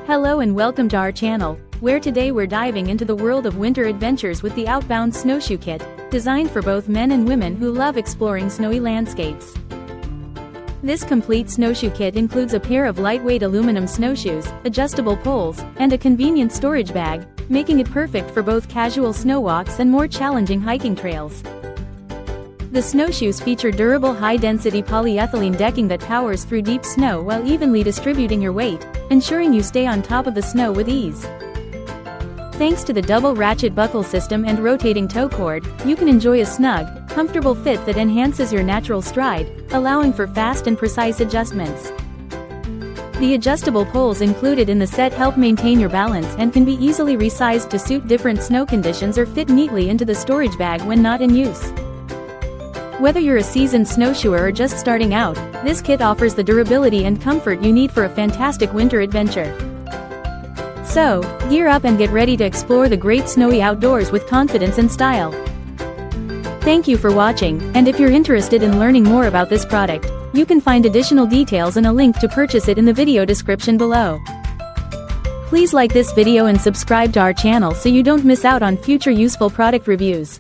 Hello and welcome to our channel, where today we're diving into the world of winter adventures with the OUTBOUND Snowshoe Kit, designed for both men and women who love exploring snowy landscapes. This complete snowshoe kit includes a pair of lightweight aluminum snowshoes, adjustable poles, and a convenient storage bag, making it perfect for both casual snow walks and more challenging hiking trails. The snowshoes feature durable high-density polyethylene decking that powers through deep snow while evenly distributing your weight, ensuring you stay on top of the snow with ease. Thanks to the double ratchet buckle system and rotating tow cord, you can enjoy a snug, comfortable fit that enhances your natural stride, allowing for fast and precise adjustments. The adjustable poles included in the set help maintain your balance and can be easily resized to suit different snow conditions or fit neatly into the storage bag when not in use. Whether you're a seasoned snowshoer or just starting out, this kit offers the durability and comfort you need for a fantastic winter adventure. So, gear up and get ready to explore the great snowy outdoors with confidence and style. Thank you for watching, and if you're interested in learning more about this product, you can find additional details and a link to purchase it in the video description below. Please like this video and subscribe to our channel so you don't miss out on future useful product reviews.